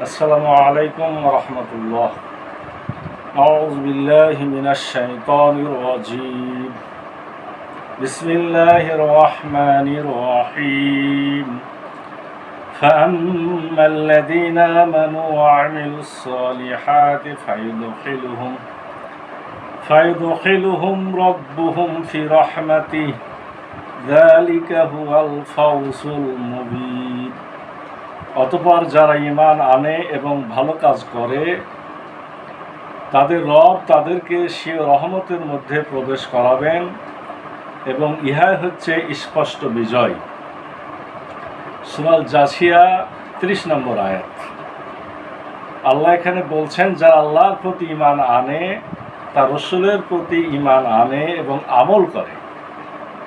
আসসালামু আলাইকুম রহমতুল্লাহ। আউযু বিল্লাহি মিনাশ শাইতানির রাজীম। বিসমিল্লাহির রহমানির রহিম। فأما الذين آمنوا وعملوا الصالحات فيدخلهم ربهم في رحمته ذلك هو الفوز المبين। অতঃপর যারা ঈমান আনে এবং ভালো কাজ করে তাদের রব তাদেরকে সে রহমতের মধ্যে প্রবেশ করাবেন এবং ইহাই হচ্ছে স্পষ্ট বিজয়। সূরা জাসিয়া 30 নম্বর আয়াত। আল্লাহ এখানে বলছেন যারা আল্লাহর প্রতি ঈমান আনে, তার রাসূলের প্রতি ঈমান আনে এবং আমল করে,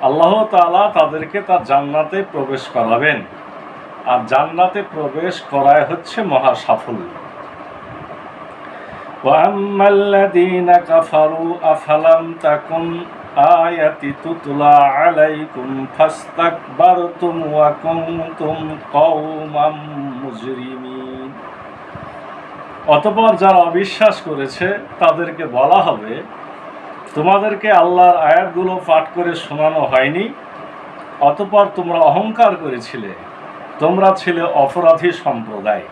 আল্লাহ তাআলা তাদেরকে তার জান্নাতে প্রবেশ করাবেন। আর জান্নাতে প্রবেশ করায় হচ্ছে মহা সাফল্য। وَأَمَّا الَّذِينَ كَفَرُوا أَفَلَمْ تَكُنْ آيَاتِي تُتْلَى عَلَيْكُمْ فَاسْتَكْبَرْتُمْ وَكُنْتُمْ قَوْمًا مُجْرِمِينَ। অতঃপর যারা অবিশ্বাস করেছে তাদেরকে বলা হবে, তোমাদেরকে আল্লাহর আয়াতগুলো পাঠ করে শোনানো হয়নি, অতঃপর তোমরা অহংকার করেছিলে, তোমরা ছিলে অপরাধী সম্প্রদায়।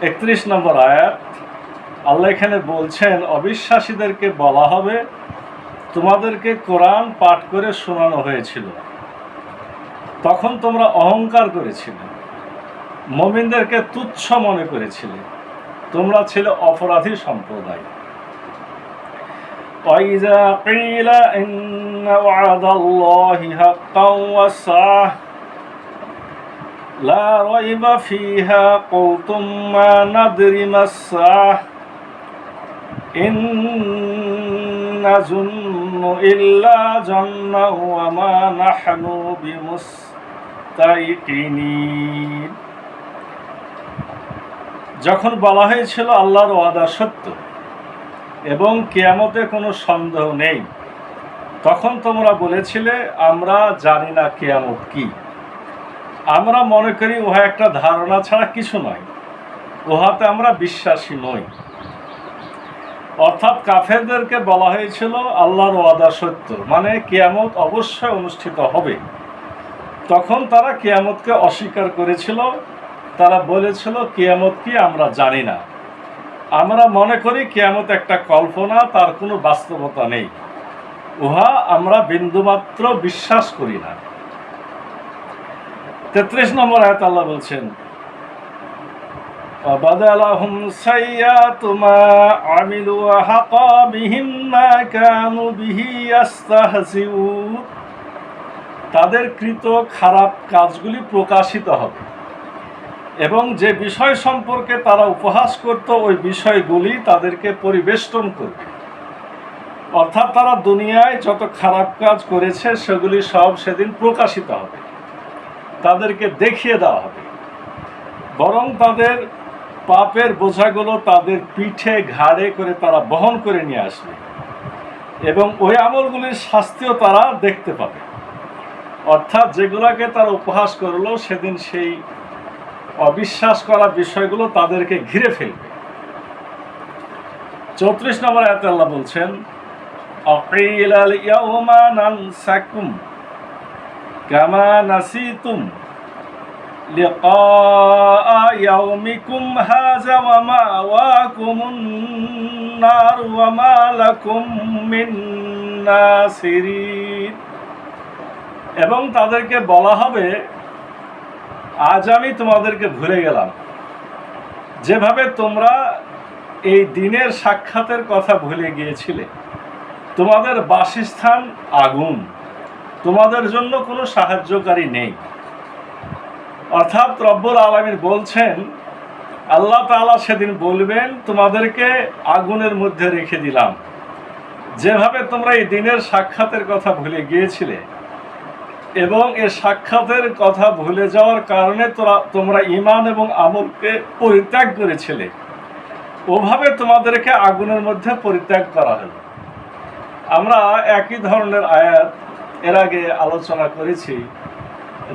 31 নম্বর আয়াত। আল্লাহ এখানে বলছেন অবিশ্বাসীদেরকে বলা হবে, তোমাদেরকে কোরআন পাঠ করে শোনানো হয়েছিল, তখন তোমরা অহংকার করেছিলে, মুমিনদেরকে তুচ্ছ মনে করেছিলে, তোমরা ছিলে অপরাধী সম্প্রদায়। وَإِذَا قِيلَ إِنَّ وَعْدَ اللَّهِ حَقٌّ وَصَدَقَ لا ريب فيها قلتم ما ندري ما الساعة إن نظن إلا ظنا وما نحن بمستيقنين। যখন বলা হয়েছিল আল্লাহর ওয়াদা সত্য এবং কিয়ামতে কোনো সন্দেহ নেই, তখন তোমরা বলেছিলে আমরা জানি না কিয়ামত কি, আমরা মনে করি উহা একটা ধারণা ছাড়া কিছু নয়, উহাতে আমরা বিশ্বাসী নই। অর্থাৎ কাফেরদেরকে বলা হয়েছিল আল্লাহর ওয়াদা সত্য, মানে কিয়ামত অবশ্যই অনুষ্ঠিত হবে। তখন তারা কিয়ামতকে অস্বীকার করেছিল, তারা বলেছিল কিয়ামত কি আমরা জানি না, আমরা মনে করি কিয়ামত একটা কল্পনা, তার কোনো বাস্তবতা নেই, উহা আমরা বিন্দুমাত্র বিশ্বাস করি না। 33 নম্বর আয়াত আল্লাহ বলছেন وَبَدَلَهُمْ سَيِّئَاتُ مَا عَمِلُوا وَحَاقَ بِهِم مَّا كَانُوا بِهِ يَسْتَهْزِئُونَ। তাদের কৃত খারাপ কাজগুলি প্রকাশিত হবে এবং যে বিষয় সম্পর্কে তারা উপহাস করত ওই বিষয়গুলি তাদেরকে পরিবেষ্টন করবে। অর্থাৎ তারা দুনিয়ায় যত খারাপ কাজ করেছে সেগুলি সব সেদিন প্রকাশিত হবে, তাদেরকে দেখিয়ে দেওয়া হবে। বরং তাদের পাপের বোঝাগুলো তাদের পিঠে ঘাড়ে করে তারা বহন করে নিয়ে আসবে এবং ওই আমলগুলির শাস্তিও তারা দেখতে পাবে। অর্থাৎ যেগুলোকে তারা উপহাস করলো সেদিন সেই অবিশ্বাস করা বিষয়গুলো তাদেরকে ঘিরে ফেলবে। 34 নম্বর আয়াতে আল্লাহ বলছেন আকিলা ইয়াউমা নানসাকুম কামা নাসিতুম লিকা ইয়াউমিকুম হাযা ওয়া মাওয়াকুমুন নার ওয়া মা লাকুম মিন নাসিরিন। এবং তাদেরকে বলা হবে আজ আমি তোমাদেরকে ভুলে গেলাম, যেভাবে তোমরা এই দিনের সাক্ষাতের কথা ভুলে গিয়েছিলে। তোমাদের বাসস্থান আগুন, তোমাদের জন্য কোনো সাহায্যকারী নেই। অর্থাৎ রব্বুল আলামিন বলছেন আল্লাহ তাআলা সেদিন বলবেন তোমাদেরকে আগুনের মধ্যে রেখে দিলাম, যেভাবে তোমরা এই দিনের সাক্ষাতের কথা ভুলে গিয়েছিলে এবং এ সাক্ষাতের কথা ভুলে যাওয়ার কারণে তোমরা ঈমান এবং আমলকে পরিত্যাগ করেছিলে, ওভাবে তোমাদেরকে আগুনের মধ্যে পরিত্যাগ করা হলো। আমরা একই ধরনের আয়াত এর আগে আলোচনা করেছি,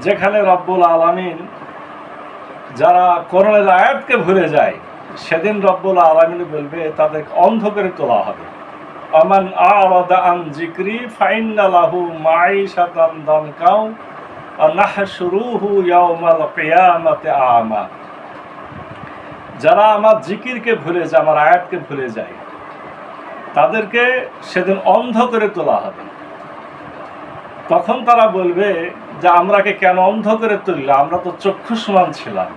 যেখানে রব্বুল আলামিন যারা কোরআনের আয়াতকে ভুলে যায় সেদিন রব্বুল আলামিন বলবে তাদেরকে অন্ধ করে তোলা হবে। আমান আরাদা আন যিকরি ফাইন্না লাহু মাঈশাতান দানকাও ওয়া নাহশুরুহু ইয়াওমাল কিয়ামাতি আমা। যারা আমার জিকিরকে ভুলে যায়, আমার আয়াতকে ভুলে যায়, তাদেরকে সেদিন অন্ধ করে তোলা হবে। তখন তারা বলবে যে আমরাকে কেন অন্ধ করে তুললে, আমরা তো চক্ষুষ্মান ছিলাম।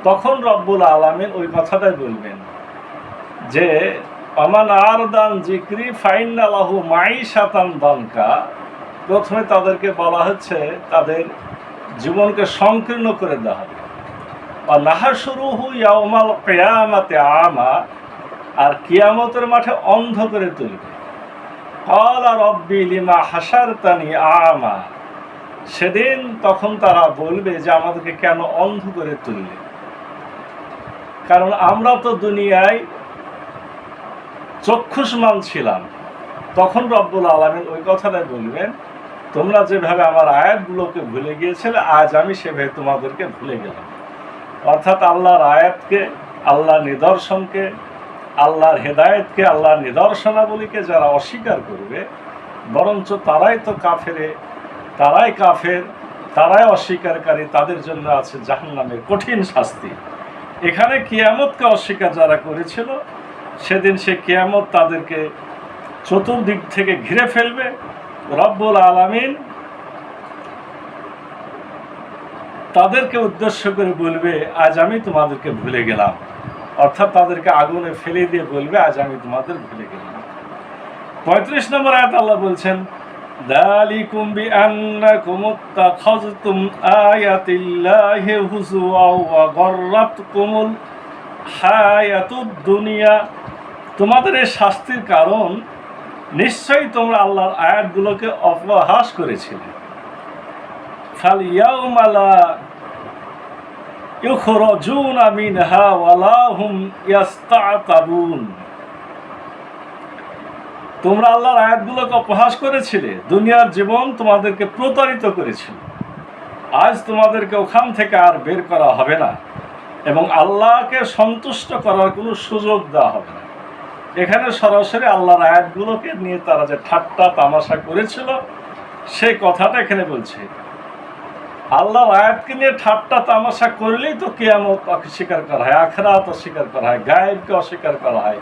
তখন রব্বুল আলামিন ওই কথাটাই বলবেন যে আমান আরদান জিকরি ফাইন্না লাহু মাঈশাতান দানকা। প্রথমে তাদেরকে বলা হচ্ছে তাদের জীবনকে সংকীর্ণ করে দেওয়া হবে। আর নাহশুরুহু ইয়াওমাল কিয়ামাতি আমা, আর কিয়ামতের মাঠে অন্ধ করে তুলবে। ক্বালা রব্বি লিমা হাশারতানি আমা। সেদিন তখন তারা বলবে যে আমাদেরকে কেন অন্ধ করে তুললে, কারণ আমরা তো দুনিয়ায় চক্ষুষ্মান ছিলাম। তখন রব্বুল আলামিন ওই কথাটাই বলবেন, তোমরা যেভাবে আমার আয়াতগুলোকে ভুলে গিয়েছিলে, আজ আমি সেভাবে তোমাদেরকে ভুলে গেলাম। অর্থাৎ আল্লাহর আয়াতকে, আল্লাহর নিদর্শনকে, আল্লাহর হেদায়েতকে, আল্লাহর নিদর্শনাবলীকে যারা অস্বীকার করবে, বরঞ্চ তারাই তো তারাই কাফের, তারাই অস্বীকারী, তাদের জন্য আছে জাহান্নামের কঠিন শাস্তি। এখানে কিয়ামতকে অস্বীকার যারা করেছিল, সেদিন সে কিয়ামত তাদেরকে চতুর্দিক থেকে ঘিরে ফেলবে। রব্বুল আলামিন তাদেরকে উদ্দেশ্য করে বলবে, আজ আমি তোমাদেরকে ভুলে গেলাম। অর্থাৎ তাদেরকে আগুনে ফেলে দিয়ে বলবে, আজ আমি তোমাদের ভুলে গেলাম। 35 নম্বর আয়াত আল্লাহ বলছেন, যালিকুম বিআন্নাকুম ইত্তাখাযতুম আয়াতিল্লাহি হুজুওয়া ওয়া গররাতকুমুল হায়াতুদ দুনিয়া। তোমাদের এই শাস্তির কারণ, নিশ্চয়ই তোমরা আল্লাহর আয়াতগুলোকে অপহাস করেছিলে। ফালইয়াউমা লা ইউখরাজুনা মিনহা ওয়া লা হুম ইস্তাতাবুন। তোমরা আল্লাহর আয়াতগুলোকে অপহাস করেছিলে, দুনিয়ার জীবন তোমাদেরকে প্রতারিত করেছিল। আজ তোমাদেরকে ওখান থেকে আর বের করা হবে না এবং আল্লাহকে সন্তুষ্ট করার কোনো সুযোগ দেওয়া হবে না। এখানে সরাসরি আল্লাহর আয়াতগুলোকে নিয়ে তারা যে ঠাট্টা তামাশা করেছিল, সেই কথাটা এখানে বলছে। আল্লাহর আয়াতকে নিয়ে ঠাট্টা তামাশা করলেই তো কিয়ামত অস্বীকার করা হয়, আখিরাত অস্বীকার করা হয়, গায়েবকে অস্বীকার করা হয়,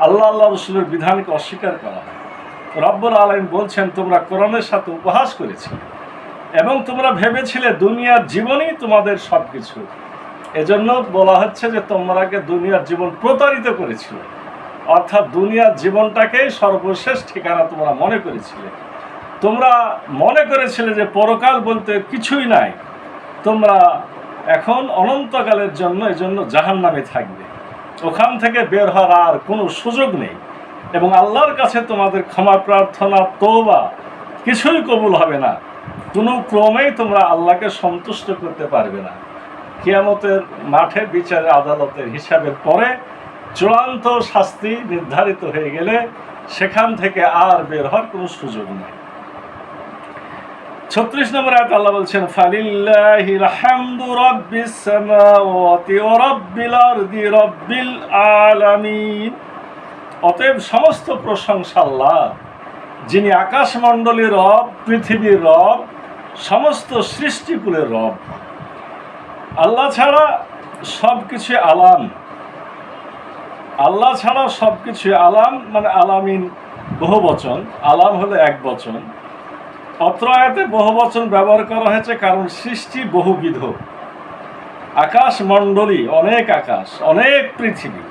আল্লাহ রসুলের বিধানকে অস্বীকার করা হয়। রব্বুল আলামিন বলছেন, তোমরা কোরআনের সাথে উপহাস করেছিলে এবং তোমরা ভেবেছিলে দুনিয়ার জীবনই তোমাদের সব কিছু। এজন্য বলা হচ্ছে যে তোমরাকে দুনিয়ার জীবন প্রতারিত করেছিল। অর্থাৎ দুনিয়ার জীবনটাকেই সর্বশেষ ঠিকানা তোমরা মনে করেছিলে। তোমরা মনে করেছিলে যে পরকাল বলতে কিছুই নাই, তোমরা এখন অনন্তকালের জন্য এজন্য জাহান্নামে থাকবে, ওখান থেকে বের হওয়ার আর কোনো সুযোগ নেই এবং আল্লাহর কাছে তোমাদের ক্ষমা প্রার্থনা, তওবা কিছুই কবুল হবে না। কোনো ক্রমেই তোমরা আল্লাহকে সন্তুষ্ট করতে পারবে না। কিয়ামতের মাঠে বিচারের আদালতের হিসাবের পরে চূড়ান্ত শাস্তি নির্ধারিত হয়ে গেলে সেখান থেকে আর বের হওয়ার কোনো সুযোগ নেই। 36 নম্বর আয়াত আল্লাহ বলছেন, ফালিল্লাহিল হামদু রাব্বিস সামাওয়াতি ওয়া রাব্বিল আরদি রাব্বিল আলামিন। অতএব সমস্ত প্রশংসা আল্লাহ, যিনি আকাশমণ্ডলীর রব, পৃথিবীর রব, সমস্ত সৃষ্টিকুলের রব। আল্লাহ ছাড়া সব কিছু আলাম। আল্লাহ ছাড়া সব কিছু আলাম, মানে আলামিন বহু বচন, আলাম হলো এক বচন। অত্র আয়াতে বহু বচন ব্যবহার করা হয়েছে কারণ সৃষ্টি বহুবিধ। আকাশ মণ্ডলী, অনেক আকাশ, অনেক পৃথিবী,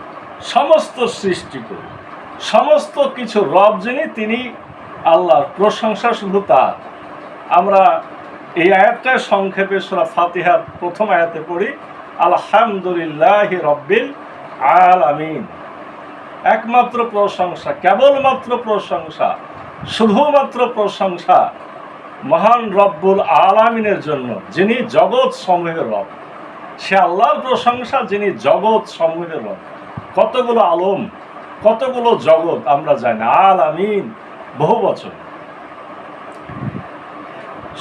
সমস্ত সৃষ্টিকুল, সমস্ত কিছু রব যিনি, তিনি আল্লাহর প্রশংসা শুধু তার। আমরা এই আয়াতটা সংক্ষেপে সূরা ফাতিহার প্রথম আয়াতে পড়ি, আলহামদুলিল্লাহি রাব্বিল আলামিন। একমাত্র প্রশংসা, কেবলমাত্র প্রশংসা, শুধুমাত্র প্রশংসা মহান রব্বুল আলামিনের জন্য, যিনি জগৎ সমূহের রব। সে আল্লাহর প্রশংসা যিনি জগৎ সমূহের রব। কতগুলো আলম, কতগুলো জগৎ আমরা জানি, আলামিন বহু বচন।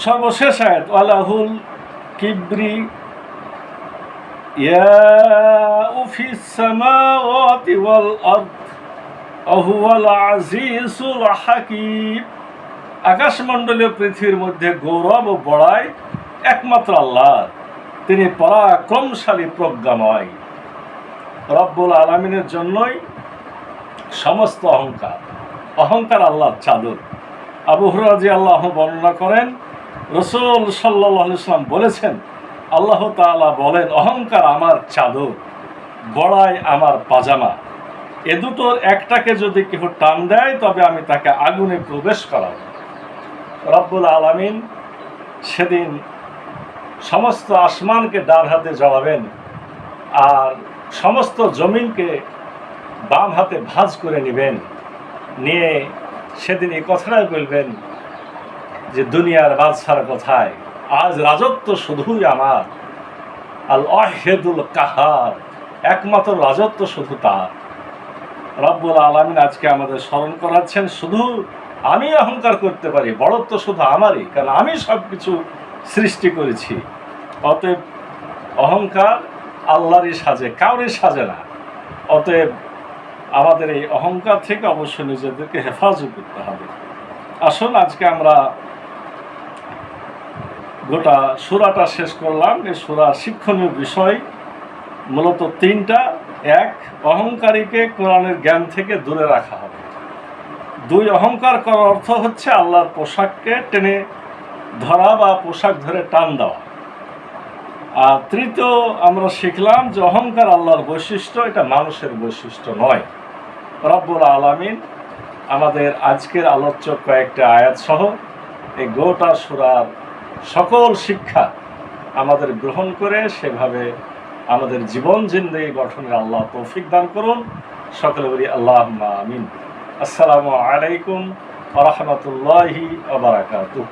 সর্বশেষ আয়াত, ওয়ালাহুল কিবরি ইয়াউ ফিস সামাওয়াতি ওয়াল আরদ ওহুয়াল আজিজুল হাকীম। আকাশমণ্ডলীয় পৃথিবীর মধ্যে গৌরব ও বড়াই একমাত্র আল্লাহ, তিনি পরাক্রমশালী প্রজ্ঞাময়। রব্বুল আলামিনের জন্যই সমস্ত অহংকার আল্লাহর চাদর। আবু হুরায়রা রাদিয়াল্লাহু বর্ণনা করেন, রাসূল সাল্লাল্লাহু আলাইহি ওয়াসাল্লাম বলেছেন, আল্লাহ তাআলা বলেন, অহংকার আমার চাদর, বড়াই আমার পাজামা। এ দুটোর একটাকে যদি কেউ টান দেয় তবে আমি তাকে আগুনে প্রবেশ করাবো। রব্বুল আলামিন সেদিন সমস্ত আসমানকে ডান হাতে জড়াবেন আর সমস্ত জমিনকে বাম হাতে ভাঁজ করে নেবেন, নিয়ে সেদিন এই কথাটাই বলবেন যে দুনিয়ার বাদশার কোথায়, আজ রাজত্ব শুধুই আমার। আল ওয়াহিদুল কাহার, একমাত্র রাজত্ব শুধু তার। রব্বুল আলামিন আজকে আমাদের স্মরণ করাচ্ছেন, শুধু আমি অহংকার করতে পারি, বড়ত্ব শুধু আমারই, কারণ আমি সব কিছু সৃষ্টি করেছি। অতএব অহংকার আল্লাহরই সাজে, কাউরই সাজে না। অতএব আমাদের এই অহংকার থেকে অবশ্যই নিজেদেরকে হেফাজত করতে হবে। আসুন আজকে আমরা গোটা সূরাটা শেষ করলাম। এই সূরার শিক্ষণীয় বিষয় মূলত তিনটা। এক, অহংকারীকে কোরআনের জ্ঞান থেকে দূরে রাখা হবে। দুই, অহংকার করার অর্থ হচ্ছে আল্লাহর পোশাককে টেনে ধরা বা পোশাক ধরে টান দেওয়া। আর তৃতীয়, আমরা শিখলাম যে অহংকার আল্লাহর বৈশিষ্ট্য, এটা মানুষের বৈশিষ্ট্য নয়। রব্বুল আলামিন আমাদের আজকের আলোচ্য কয়েকটা আয়াত সহ এই গোটা সূরার সকল শিক্ষা আমাদের গ্রহণ করে সেভাবে আমাদের জীবন জিন্দেগি গঠনের আল্লাহ তৌফিক দান করুন। সকলে বলি আল্লাহুম্মা আমিন। আসসালামু আলাইকুম ওয়া রাহমাতুল্লাহি ওয়া বারাকাতুহু।